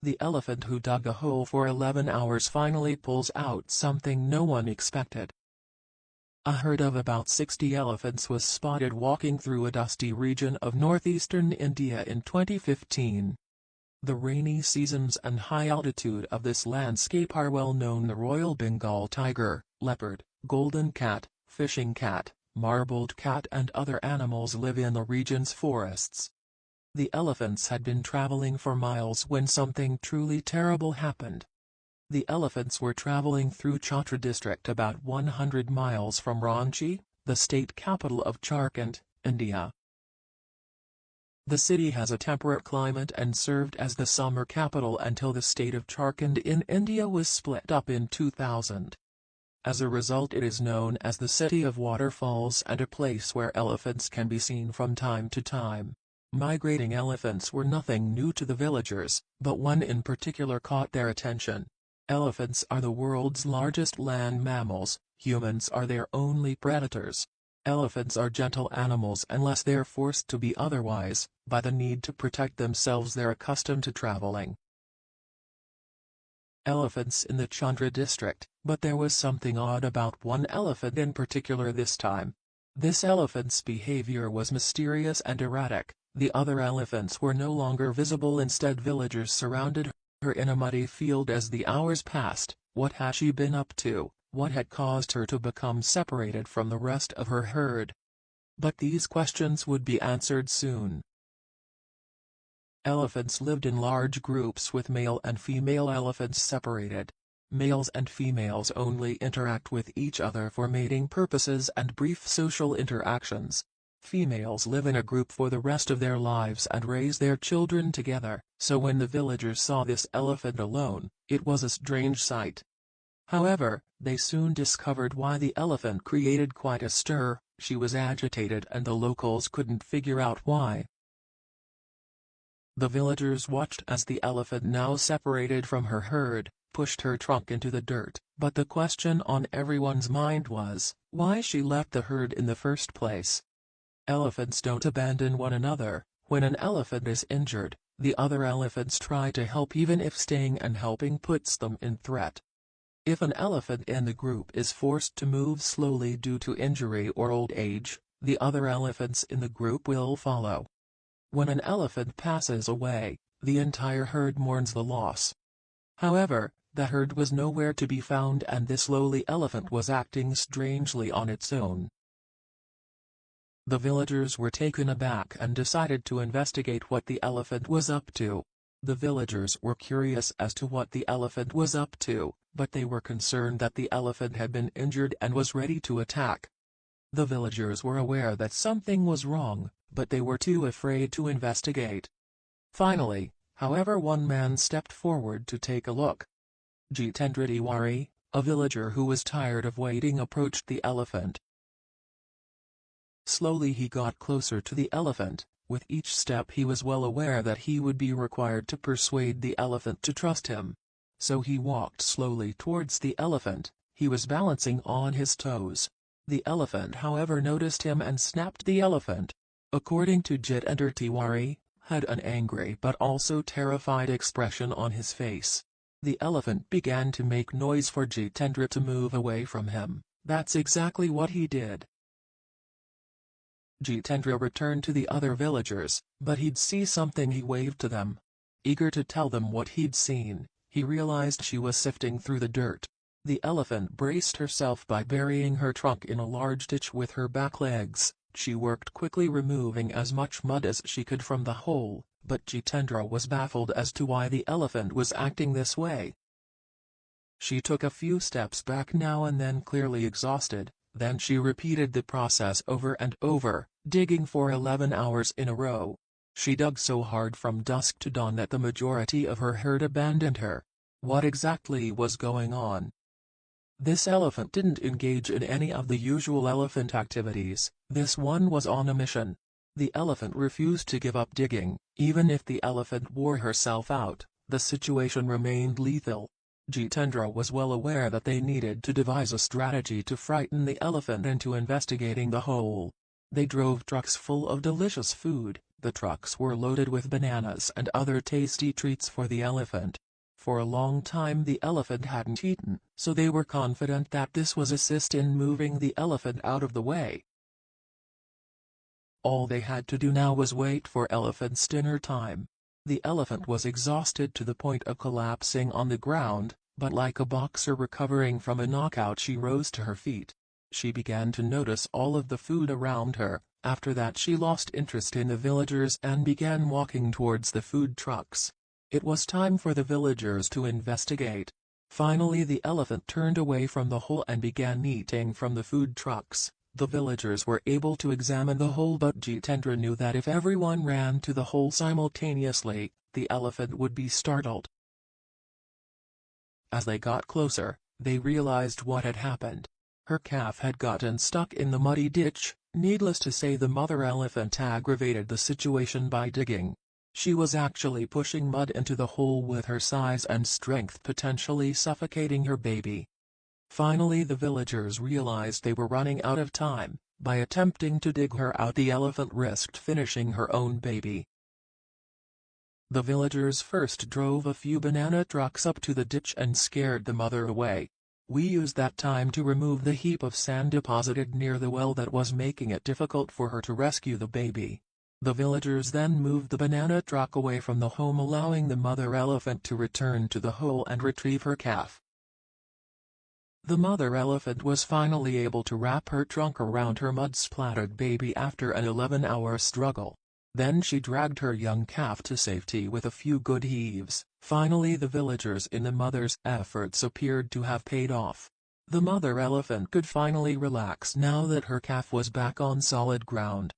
The elephant who dug a hole for 11 hours finally pulls out something no one expected. A herd of about 60 elephants was spotted walking through a dusty region of northeastern India in 2015. The rainy seasons and high altitude of this landscape are well known. The Royal Bengal tiger, leopard, golden cat, fishing cat, marbled cat and other animals live in the region's forests. The elephants had been traveling for miles when something truly terrible happened. The elephants were traveling through Chatra district about 100 miles from Ranchi, the state capital of Jharkhand, India. The city has a temperate climate and served as the summer capital until the state of Jharkhand in India was split up in 2000. As a result, it is known as the City of Waterfalls and a place where elephants can be seen from time to time. Migrating elephants were nothing new to the villagers, but one in particular caught their attention. Elephants are the world's largest land mammals. Humans are their only predators. Elephants are gentle animals unless they're forced to be otherwise. By the need to protect themselves, they're accustomed to traveling. Elephants in the Chandra district, but there was something odd about one elephant in particular this time. This elephant's behavior was mysterious and erratic. The other elephants were no longer visible. Instead, villagers surrounded her in a muddy field as the hours passed. What had she been up to? What had caused her to become separated from the rest of her herd? But these questions would be answered soon. Elephants lived in large groups with male and female elephants separated. Males and females only interact with each other for mating purposes and brief social interactions. Females live in a group for the rest of their lives and raise their children together, so when the villagers saw this elephant alone, it was a strange sight. However, they soon discovered why the elephant created quite a stir. She was agitated and the locals couldn't figure out why. The villagers watched as the elephant, now separated from her herd, pushed her trunk into the dirt, but the question on everyone's mind was, why she left the herd in the first place. Elephants don't abandon one another. When an elephant is injured, the other elephants try to help even if staying and helping puts them in threat. If an elephant in the group is forced to move slowly due to injury or old age, the other elephants in the group will follow. When an elephant passes away, the entire herd mourns the loss. However, the herd was nowhere to be found and this lowly elephant was acting strangely on its own. The villagers were taken aback and decided to investigate what the elephant was up to. The villagers were curious as to what the elephant was up to, but they were concerned that the elephant had been injured and was ready to attack. The villagers were aware that something was wrong, but they were too afraid to investigate. Finally, however, one man stepped forward to take a look. Jitendra Tiwari, a villager who was tired of waiting, approached the elephant. Slowly he got closer to the elephant. With each step he was well aware that he would be required to persuade the elephant to trust him. So he walked slowly towards the elephant. He was balancing on his toes. The elephant, however, noticed him and snapped. The elephant, according to Jitendra Tiwari, had an angry but also terrified expression on his face. The elephant began to make noise for Jitendra to move away from him. That's exactly what he did. Jitendra returned to the other villagers, but he'd see something. He waved to them. Eager to tell them what he'd seen, he realized she was sifting through the dirt. The elephant braced herself by burying her trunk in a large ditch with her back legs. She worked quickly, removing as much mud as she could from the hole, but Jitendra was baffled as to why the elephant was acting this way. She took a few steps back now and then, clearly exhausted. Then she repeated the process over and over, digging for 11 hours in a row. She dug so hard from dusk to dawn that the majority of her herd abandoned her. What exactly was going on? This elephant didn't engage in any of the usual elephant activities. This one was on a mission. The elephant refused to give up digging. Even if the elephant wore herself out, the situation remained lethal. Jitendra was well aware that they needed to devise a strategy to frighten the elephant into investigating the hole. They drove trucks full of delicious food. The trucks were loaded with bananas and other tasty treats for the elephant. For a long time the elephant hadn't eaten, so they were confident that this was assist in moving the elephant out of the way. All they had to do now was wait for elephant's dinner time. The elephant was exhausted to the point of collapsing on the ground, but like a boxer recovering from a knockout she rose to her feet. She began to notice all of the food around her. After that she lost interest in the villagers and began walking towards the food trucks. It was time for the villagers to investigate. Finally the elephant turned away from the hole and began eating from the food trucks. The villagers were able to examine the hole, but Jitendra knew that if everyone ran to the hole simultaneously, the elephant would be startled. As they got closer, they realized what had happened. Her calf had gotten stuck in the muddy ditch. Needless to say, the mother elephant aggravated the situation by digging. She was actually pushing mud into the hole with her size and strength, potentially suffocating her baby. Finally the villagers realized they were running out of time. By attempting to dig her out, the elephant risked finishing her own baby. The villagers first drove a few banana trucks up to the ditch and scared the mother away. We used that time to remove the heap of sand deposited near the well that was making it difficult for her to rescue the baby. The villagers then moved the banana truck away from the home, allowing the mother elephant to return to the hole and retrieve her calf. The mother elephant was finally able to wrap her trunk around her mud-splattered baby after an 11-hour struggle. Then she dragged her young calf to safety with a few good heaves. Finally the villagers in the mother's efforts appeared to have paid off. The mother elephant could finally relax now that her calf was back on solid ground.